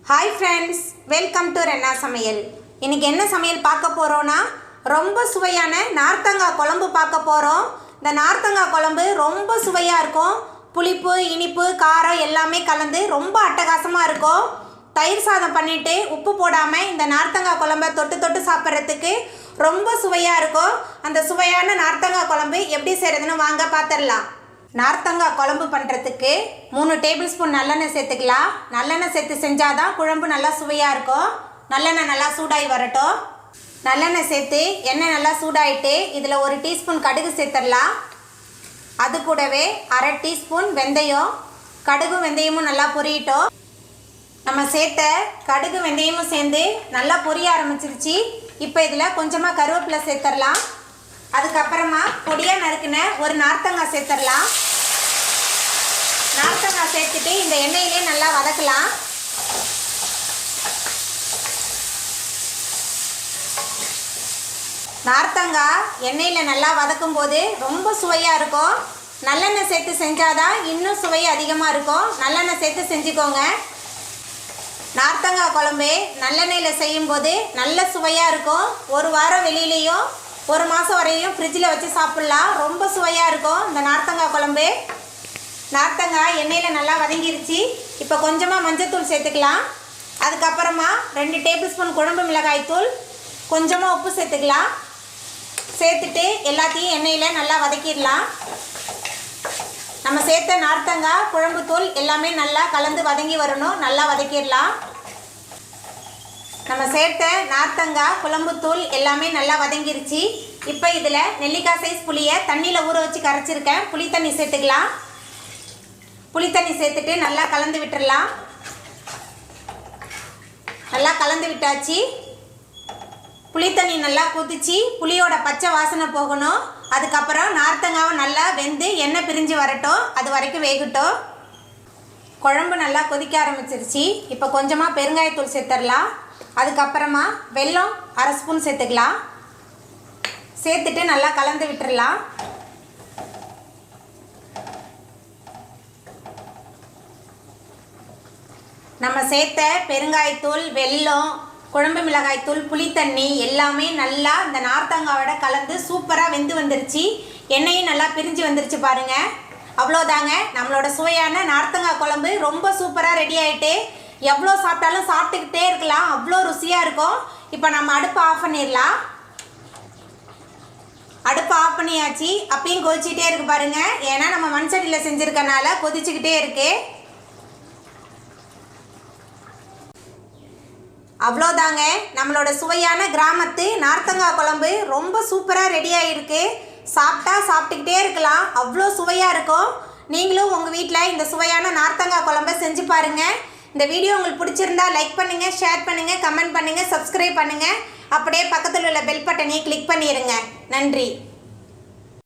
Hi friends, welcome to Renna Samayal. இன்னைக்கு என்ன சமையல் பார்க்க போறோம்னா ரொம்ப சுவையான நார்த்தங்காய் குழம்பு பார்க்க போறோம். இந்த நார்த்தங்காய் குழம்பு ரொம்ப சுவையா இருக்கும். புளிப்பு, இனிப்பு, காரம் எல்லாமே கலந்து ரொம்ப அட்டகாசமா இருக்கும். தயிர் சாதம் பண்ணிட்டு உப்பு போடாம இந்த நார்த்தங்காய் குழம்பை தொட்டு சாப்பிட்றதுக்கு ரொம்ப சுவையா இருக்கும். அந்த சுவையான நார்த்தங்காய் குழம்பு எப்படி செய்யறதுன்னு வாங்க பார்த்துடலாம். நார்த்தங்காய் குழம்பு பண்ணுறதுக்கு 3 டேபிள் ஸ்பூன் நல்லெண்ணெய் சேர்த்துக்கலாம். நல்லெண்ணெய் சேர்த்து செஞ்சால் தான் குழம்பு நல்லா சுவையாக இருக்கும். நல்லெண்ணெய் நல்லா சூடாகி வரட்டும். நல்லெண்ணெய் சேர்த்து எண்ணெய் நல்லா சூடாகிட்டு இதில் 1 டீஸ்பூன் கடுகு சேர்த்துடலாம். அது கூடவே 1/2 டீஸ்பூன் வெந்தயம். கடுகு வெந்தயமும் நல்லா பொரியட்டும். நம்ம சேர்த்த கடுகு வெந்தயமும் சேர்ந்து நல்லா பொரிய ஆரம்பிச்சிருச்சு. இப்போ இதில் கொஞ்சமாக கருவேப்பிலை சேர்த்துடலாம். அதுக்கப்புறமா பொடியாக நறுக்கின ஒரு நார்த்தங்காய் சேர்த்துடலாம். நார்த்தங்காய் சேர்த்துட்டு இந்த எண்ணெயிலே நல்லா வதக்கலாம். நார்த்தங்காய் எண்ணெயில் நல்லா வதக்கும் போது ரொம்ப சுவையாக இருக்கும். நல்லெண்ணெய் சேர்த்து செஞ்சாதான் இன்னும் சுவை அதிகமாக இருக்கும். நல்லெண்ணெய் சேர்த்து செஞ்சுக்கோங்க. நார்த்தங்காய் குழம்பு நல்லெண்ணெயில் செய்யும்போது நல்ல சுவையாக இருக்கும். 1 வாரம் வெளியிலையும் 1 மாதம் வரையும் ஃப்ரிட்ஜில் வச்சு சாப்பிட்லாம். ரொம்ப சுவையாக இருக்கும் இந்த நார்த்தங்காய் குழம்பு. நார்த்தங்காய் எண்ணெயில் நல்லா வதங்கிருச்சு. இப்போ கொஞ்சமாக மஞ்சள்தூள் சேர்த்துக்கலாம். அதுக்கப்புறமா 2 டேபிள் ஸ்பூன் குழம்பு மிளகாய் தூள், கொஞ்சமாக உப்பு சேர்த்துக்கலாம். சேர்த்துட்டு எல்லாத்தையும் எண்ணெயில் நல்லா வதக்கிடலாம். நம்ம சேர்த்த நார்த்தங்காய் குழம்பு தூள் எல்லாமே நல்லா கலந்து வதங்கி வரணும். நல்லா வதக்கிடலாம். நம்ம சேர்த்த நார்த்தங்காய் குழம்பு தூள் எல்லாமே நல்லா வதங்கிருச்சு. இப்போ இதில் நெல்லிக்காய் சைஸ் புளியை தண்ணியில் ஊற வச்சு கரைச்சிருக்கேன். புளி தண்ணி சேர்த்துக்கலாம். புளி தண்ணி சேர்த்துட்டு நல்லா கலந்து விட்டுடலாம். நல்லா கலந்து விட்டாச்சு. புளி தண்ணி நல்லா கொதிச்சு புளியோட பச்சை வாசனை போகணும். அதுக்கப்புறம் நார்த்தங்காவை நல்லா வெந்து எண்ணெய் பிரிஞ்சு வரட்டும். அது வரைக்கும் வேகட்டும். குழம்பு நல்லா கொதிக்க ஆரம்பிச்சிருச்சு. இப்போ கொஞ்சமாக பெருங்காயத்தூள் சேர்த்துடலாம். அதுக்கப்புறமா வெல்லம் 1/2 ஸ்பூன் சேர்த்துக்கலாம். சேர்த்துட்டு நல்லா கலந்து விட்டுடலாம். நம்ம சேர்த்த பெருங்காயத்தூள், வெல்லம், குழம்பு மிளகாய்த்தூள், புளித்தண்ணி எல்லாமே நல்லா இந்த நார்த்தங்காவோட கலந்து சூப்பராக வெந்து வந்துருச்சு. எண்ணெயும் நல்லா பிரிஞ்சு வந்துருச்சு பாருங்கள். அவ்வளோதாங்க, நம்மளோட சுவையான நார்த்தங்காய் குழம்பு ரொம்ப சூப்பராக ரெடி ஆகிட்டு எவ்வளோ சாப்பிட்டாலும் சாப்பிட்டுக்கிட்டே இருக்கலாம். அவ்வளோ ருசியாக இருக்கும். இப்போ நம்ம அடுப்பை ஆஃப் பண்ணிடலாம். அடுப்பை ஆஃப் பண்ணியாச்சு. அப்பயும் கொதிச்சிக்கிட்டே இருக்கு பாருங்கள். ஏன்னா நம்ம மண் சட்டியில் செஞ்சுருக்கனால கொதிச்சுக்கிட்டே இருக்கு. அவ்வளோதாங்க, நம்மளோட சுவையான கிராமத்து நார்த்தங்காய் குழம்பு ரொம்ப சூப்பராக ரெடி ஆகிருக்கு. சாப்பிட்டுக்கிட்டே இருக்கலாம். அவ்வளோ சுவையாக இருக்கும். நீங்களும் உங்கள் வீட்டில் இந்த சுவையான நார்த்தங்காய் குழம்பை செஞ்சு பாருங்கள். இந்த வீடியோ உங்களுக்கு பிடிச்சிருந்தா லைக் பண்ணுங்கள், ஷேர் பண்ணுங்கள், கமெண்ட் பண்ணுங்கள், சப்ஸ்கிரைப் பண்ணுங்கள். அப்படியே பக்கத்தில் உள்ள பெல் பட்டனையும் கிளிக் பண்ணிடுங்க. நன்றி.